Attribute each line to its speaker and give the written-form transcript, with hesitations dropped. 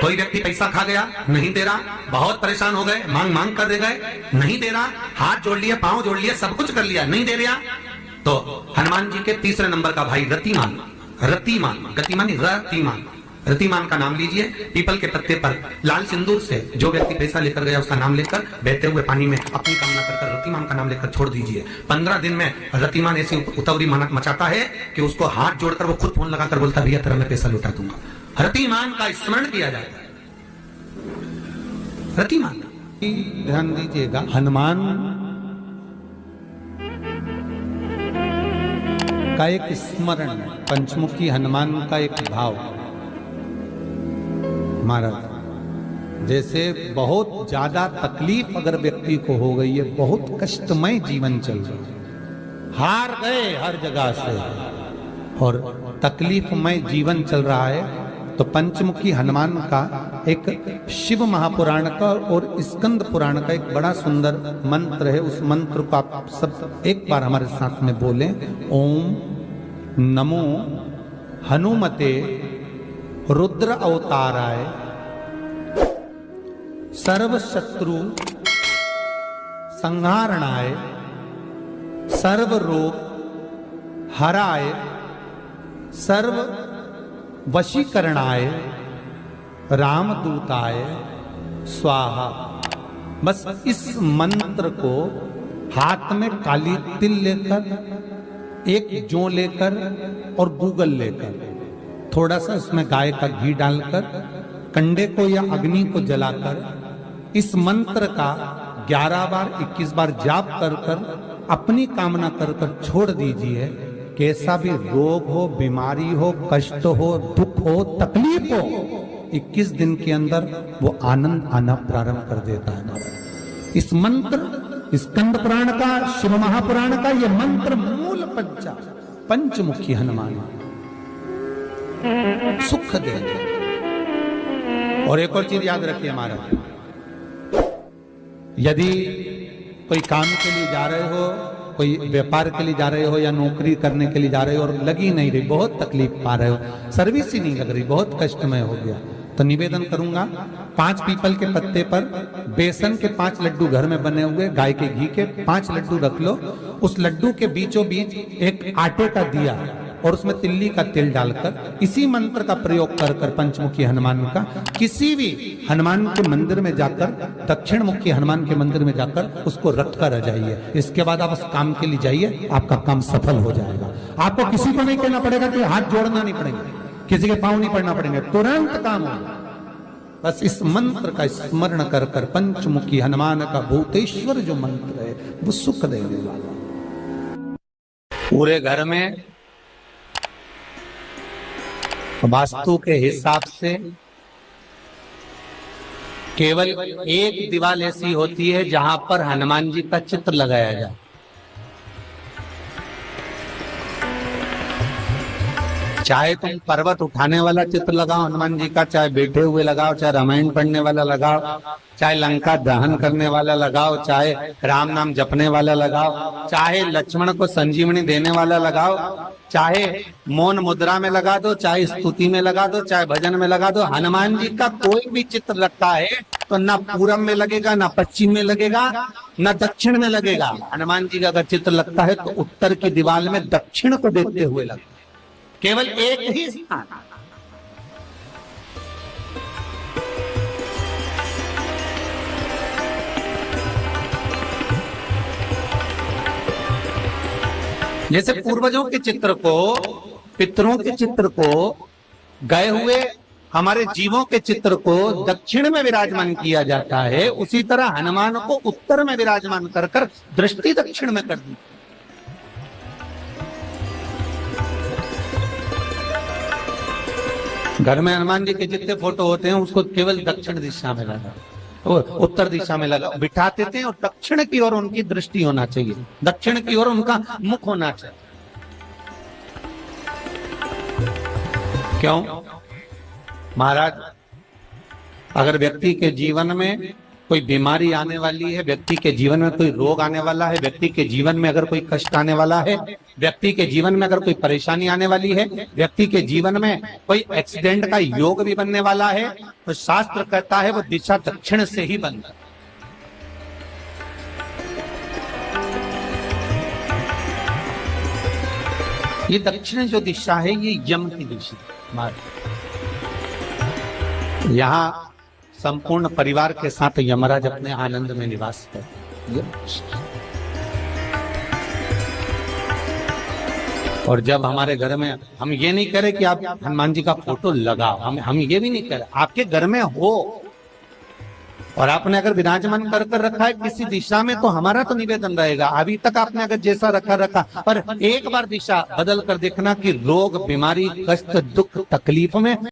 Speaker 1: कोई व्यक्ति पैसा खा गया, नहीं दे रहा, बहुत परेशान हो गए, मांग मांग कर दे गए, नहीं दे रहा, हाथ जोड़ लिए, पांव जोड़ लिए, सब कुछ कर लिया, नहीं दे रहा, तो हनुमान जी के तीसरे नंबर का भाई रतिमान, रतिमान, गतिमान, रतिमान, रतिमान का नाम लीजिए। पीपल के पत्ते पर लाल सिंदूर से जो व्यक्ति पैसा लेकर गया उसका नाम लेकर बहते हुए पानी में अपनी कामना कर रतिमान का नाम लेकर छोड़ दीजिए। 15 दिन में रतिमान ऐसी उतावली मचाता है कि उसको हाथ जोड़कर वो खुद फोन लगाकर बोलता भैया तेरा मैं पैसा लौटा दूंगा। रतिमान का स्मरण किया जाता है। रतिमान, ध्यान दीजिएगा, हनुमान का एक स्मरण, पंचमुखी हनुमान का एक भाव। महाराज जैसे बहुत ज्यादा तकलीफ अगर व्यक्ति को हो गई है, बहुत कष्टमय जीवन चल रहा है, हार गए हर जगह से और तकलीफमय जीवन चल रहा है, तो पंचमुखी हनुमान का एक शिव महापुराण का और स्कंद पुराण का एक बड़ा सुंदर मंत्र है। उस मंत्र को आप सब एक बार हमारे साथ में बोलें। ओम नमो हनुमते रुद्र अवताराय सर्व शत्रु संहारणाय सर्व रोग हराय सर्व वशीकरणाय रामदूताय स्वाहा। बस इस मंत्र को हाथ में काली तिल लेकर, एक जौ लेकर और गूगल लेकर, थोड़ा सा इसमें गाय का घी डालकर, कंडे को या अग्नि को जलाकर इस मंत्र का 11 बार 21 बार जाप कर कर अपनी कामना कर कर छोड़ दीजिए। कैसा भी रोग हो, बीमारी हो, कष्ट हो, दुख हो, तकलीफ हो, 21 दिन के अंदर वो आनंद आना प्रारंभ कर देता है। इस मंत्र, स्कंद पुराण का, शिव महापुराण का ये मंत्र मूल पंचमुखी हनुमान सुख दे। और एक और चीज याद रखिए महाराज, यदि कोई काम के लिए जा रहे हो, कोई व्यापार के लिए जा रहे हो या नौकरी करने के लिए जा रहे हो और लगी नहीं रही, बहुत तकलीफ पा रहे हो, सर्विस ही नहीं लग रही, बहुत कष्टमय हो गया, तो निवेदन करूंगा 5 पीपल के पत्ते पर बेसन के 5 लड्डू घर में बने हुए, गाय के घी के 5 लड्डू रख लो। उस लड्डू के बीचों बीच एक आटे का दिया और उसमें तिल्ली का तेल डालकर इसी मंत्र का प्रयोग कर कर पंचमुखी हनुमान का किसी भी हनुमान के मंदिर में जाकर, दक्षिण मुखी हनुमान के मंदिर में जाकर उसको रख कर आ जाइए। इसके बाद आप उस काम के लिए जाइए, आपका काम सफल हो जाएगा। आपको किसी को नहीं कहना पड़ेगा कि हाथ जोड़ना नहीं पड़ेगा, किसी के पांव नहीं पड़ना पड़ेंगे, तुरंत काम होगा। बस इस मंत्र का स्मरण कर कर पंचमुखी हनुमान का भूतेश्वर जो मंत्र है वो सुख देने वाला। पूरे घर में वास्तु के हिसाब से केवल एक दीवार ऐसी होती है जहां पर हनुमान जी का चित्र लगाया जाए। चाहे तुम पर्वत उठाने वाला चित्र लगाओ हनुमान जी का, चाहे बैठे हुए लगाओ, चाहे रामायण पढ़ने वाला लगाओ, चाहे लंका दहन करने वाला लगाओ, चाहे राम नाम जपने वाला लगाओ, चाहे लक्ष्मण को संजीवनी देने वाला लगाओ, चाहे मौन मुद्रा में लगा दो, चाहे स्तुति में लगा दो, चाहे भजन में लगा दो। हनुमान जी का कोई भी चित्र लगता है तो ना पूरब में लगेगा, ना पश्चिम में लगेगा, ना दक्षिण में लगेगा। हनुमान जी का अगर चित्र लगता है तो उत्तर की दीवार में दक्षिण को देखते हुए लगता है, केवल एक ही स्थान। जैसे पूर्वजों के चित्र को, पितरों के चित्र को, गए हुए हमारे जीवों के चित्र को दक्षिण में विराजमान किया जाता है, उसी तरह हनुमान को उत्तर में विराजमान कर कर दृष्टि दक्षिण में कर दी। घर में हनुमान जी के जितने फोटो होते हैं उसको केवल दक्षिण दिशा में लगा, उत्तर दिशा में लगा बिठाते थे, और दक्षिण की ओर उनकी दृष्टि होना चाहिए, दक्षिण की ओर उनका मुख होना चाहिए। क्यों महाराज? अगर व्यक्ति के जीवन में कोई बीमारी आने वाली है, व्यक्ति के जीवन में कोई रोग आने वाला है, व्यक्ति के जीवन में अगर कोई कष्ट आने वाला है, व्यक्ति के जीवन में अगर कोई परेशानी आने वाली है, व्यक्ति के जीवन में कोई एक्सीडेंट का योग भी बनने वाला है, तो शास्त्र कहता है वो दिशा दक्षिण से ही बनता है। ये दक्षिण जो दिशा है ये यम की दिशा। यहाँ संपूर्ण परिवार के साथ यमराज अपने आनंद में निवास करते। और जब हमारे घर में, हम ये नहीं करें कि आप हनुमान जी का फोटो लगाओ, हम ये भी नहीं करें, आपके घर में हो और आपने अगर विराजमान कर रखा है किसी दिशा में, तो हमारा तो निवेदन रहेगा, अभी तक आपने अगर जैसा रखा, पर एक बार दिशा बदल कर देखना कि रोग, बीमारी, कष्ट, दुख, तकलीफ में